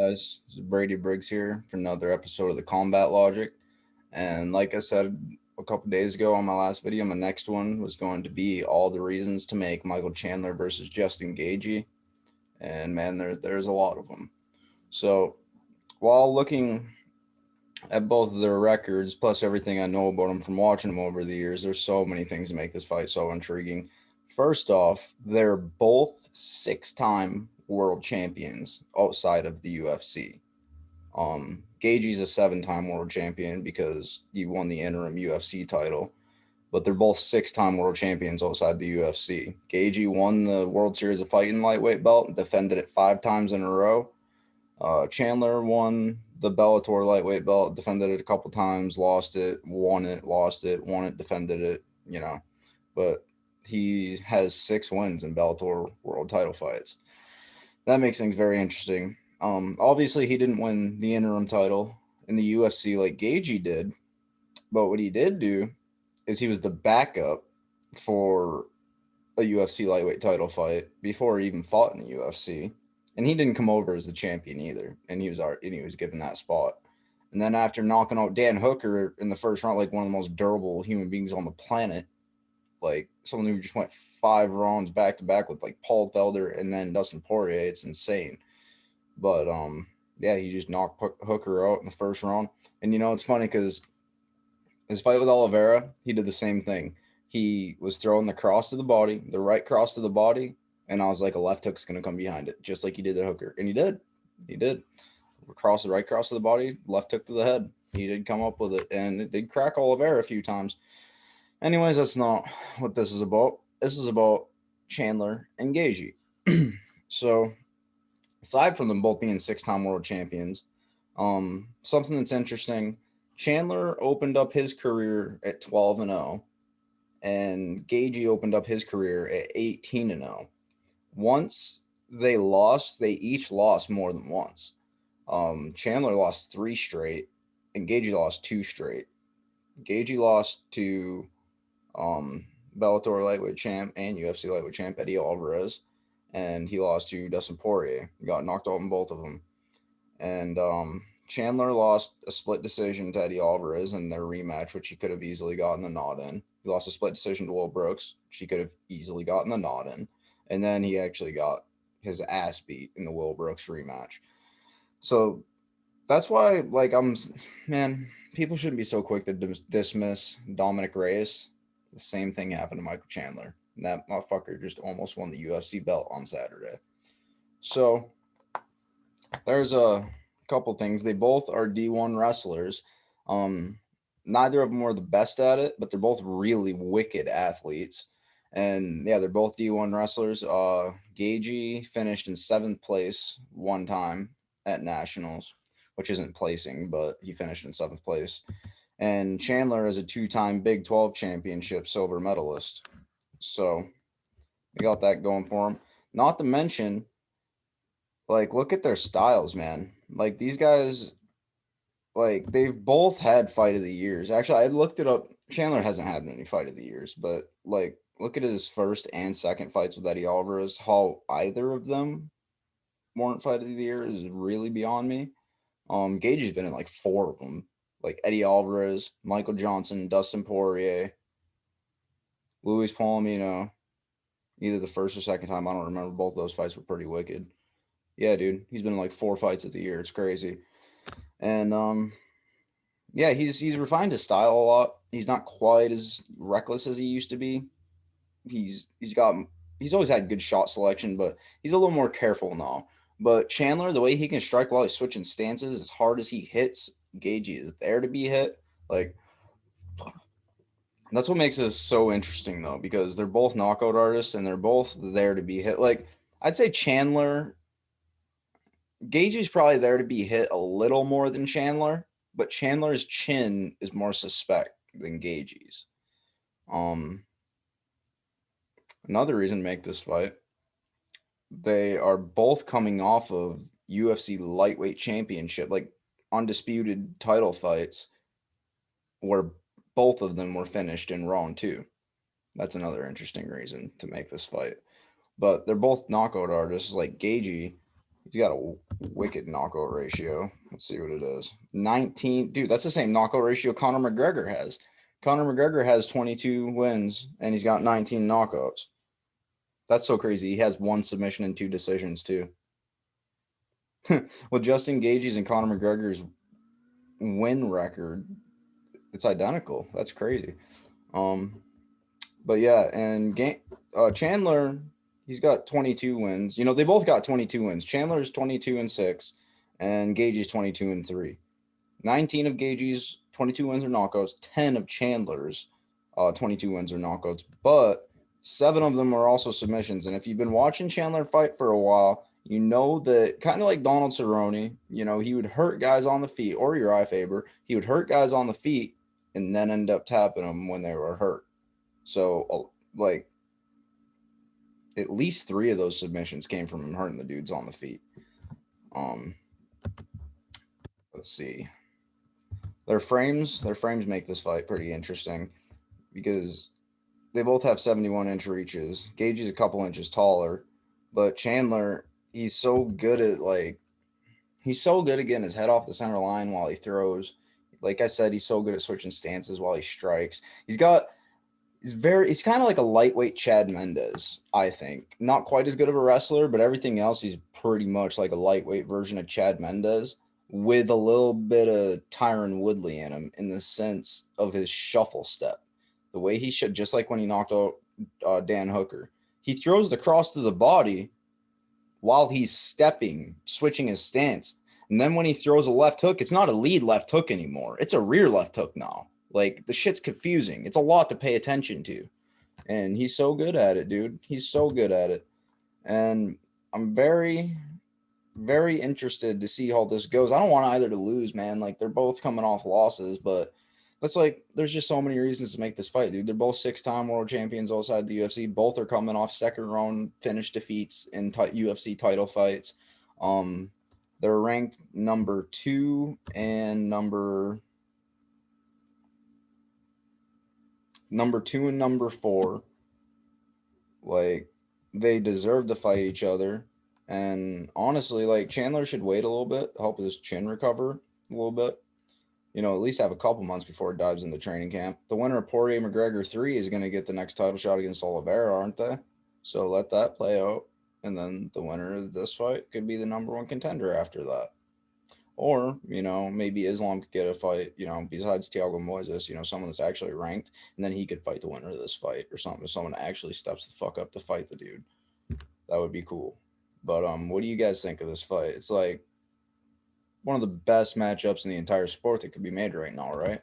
Guys? This is Brady Briggs here for another episode of the Combat Logic. And like I said a couple days ago on my last video, my next one was going to be all the reasons to make Michael Chandler versus Justin Gaethje. And man, there's a lot of them. So while looking at both of their records, plus everything I know about them from watching them over the years, there's so many things that make this fight so intriguing. First off, they're both six-time world champions outside of the UFC. Gaethje's a seven-time world champion because he won the interim UFC title, but they're both six-time world champions outside the UFC. Gaethje won the World Series of Fighting lightweight belt, defended it five times in a row. Chandler won the Bellator lightweight belt, defended it a couple times, lost it, lost it, won it, defended it. But he has six wins in Bellator world title fights. That makes things very interesting. Obviously, he didn't win the interim title in the UFC like Gaethje did, but what he did do is he was the backup for a UFC lightweight title fight before he even fought in the UFC, and he didn't come over as the champion either, and he was given that spot. And then after knocking out Dan Hooker in the first round, like one of the most durable human beings on the planet, like someone who just went five rounds back to back with like Paul Felder and then Dustin Poirier, it's insane. But yeah, he just knocked Hooker out in the first round. And it's funny because his fight with Oliveira, he did the same thing. He was throwing the cross to the body, the right cross to the body, and I was like, a left hook's gonna come behind it, just like he did to Hooker, and he did. He did. Cross the right cross to the body, left hook to the head. He did come up with it, and it did crack Oliveira a few times. Anyways, that's not what this is about. This is about Chandler and Gaethje. So aside from them both being six-time world champions, something that's interesting. Chandler opened up his career at 12-0, and Gaethje opened up his career at 18-0. Once they each lost more than once. Chandler lost three straight, and Gaethje lost two straight. Gaethje lost to um, Bellator lightweight champ and UFC lightweight champ Eddie Alvarez, and he lost to Dustin Poirier. He got knocked out in both of them. And Chandler lost a split decision to Eddie Alvarez in their rematch, which he could have easily gotten the nod in. He lost a split decision to Will Brooks, which he could have easily gotten the nod in. And then he actually got his ass beat in the Will Brooks rematch. So that's why, man, people shouldn't be so quick to dismiss Dominic Reyes. The same thing happened to Michael Chandler. That motherfucker just almost won the UFC belt on Saturday. So there's a couple things. They both are D1 wrestlers. Um, Neither of them are the best at it, but they're both really wicked athletes. And yeah, they're both D1 wrestlers. Gaethje finished in seventh place one time at nationals, which isn't placing, but he finished in seventh place. And Chandler is a two-time Big 12 championship silver medalist. So we got that going for him. Not to mention, like, look at their styles, man. Like these guys, like they've both had fight of the years. Actually, I looked it up. Chandler hasn't had any fight of the years, but like look at his first and second fights with Eddie Alvarez. How either of them weren't fight of the year is really beyond me. Gage's been in like four of them, like Eddie Alvarez, Michael Johnson, Dustin Poirier, Luis Palomino. Either the first or second time, I don't remember. Both those fights were pretty wicked. Yeah, dude, he's been in like four fights of the year. It's crazy. And yeah, he's refined his style a lot. He's not quite as reckless as he used to be. He's got he's always had good shot selection, but he's a little more careful now. But Chandler, the way he can strike while he's switching stances, as hard as he hits, Gaethje is there to be hit. Like that's what makes this so interesting though, because they're both knockout artists and they're both there to be hit. Like I'd say Gaethje's probably there to be hit a little more than Chandler, but Chandler's chin is more suspect than Gaethje's. Um, Another reason to make this fight, they are both coming off of UFC lightweight championship, like undisputed title fights, where both of them were finished in round two. That's another interesting reason to make this fight. But they're both knockout artists. Like Gaethje, He's got a wicked knockout ratio. Let's see what it is. 19. Dude, that's the same knockout ratio Conor McGregor has. Conor McGregor has 22 wins and he's got 19 knockouts. That's so crazy. He has 1 submission and 2 decisions too. Well, Justin Gaethje's and Conor McGregor's win record, it's identical. That's crazy. Um, but yeah, and Chandler, he's got 22 wins. You know, they both got 22 wins. Chandler's 22-6, and Gaethje's 22-3. 19 of Gaethje's 22 wins are knockouts. 10 of Chandler's 22 wins are knockouts. But 7 of them are also submissions. And if you've been watching Chandler fight for a while, you know that kind of like Donald Cerrone, you know, he would hurt guys on the feet, or Uriah Faber, he would hurt guys on the feet and then end up tapping them when they were hurt. So, like, at least 3 of those submissions came from him hurting the dudes on the feet. Let's see. Their frames make this fight pretty interesting because they both have 71-inch reaches. Gaethje's a couple inches taller, but Chandler, he's so good at getting his head off the center line while he throws. Like I said, he's so good at switching stances while he strikes. He's kind of like a lightweight Chad Mendes, I think. Not quite as good of a wrestler, but everything else, he's pretty much like a lightweight version of Chad Mendes with a little bit of Tyron Woodley in him in the sense of his shuffle step. The way he should, just like when he knocked out Dan Hooker. He throws the cross to the body while he's stepping, switching his stance. And then when he throws a left hook, it's not a lead left hook anymore. It's a rear left hook now. Like, the shit's confusing. It's a lot to pay attention to. And he's so good at it, dude. He's so good at it. And I'm very, very interested to see how this goes. I don't want either to lose, man. Like, they're both coming off losses, but there's just so many reasons to make this fight, dude. They're both 6-time world champions outside the UFC. Both are coming off second round finish defeats in UFC title fights. They're ranked number 2 and number 2 and number 4. Like, they deserve to fight each other. And honestly, like, Chandler should wait a little bit, help his chin recover a little bit. You know, at least have a couple months before it dives into training camp. The winner of Poirier McGregor 3 is going to get the next title shot against Oliveira, aren't they? So let that play out. And then the winner of this fight could be the number 1 contender after that. Or, you know, maybe Islam could get a fight, you know, besides Thiago Moises, you know, someone that's actually ranked, and then he could fight the winner of this fight or something. If someone actually steps the fuck up to fight the dude. That would be cool. But what do you guys think of this fight? It's like one of the best matchups in the entire sport that could be made right now, right?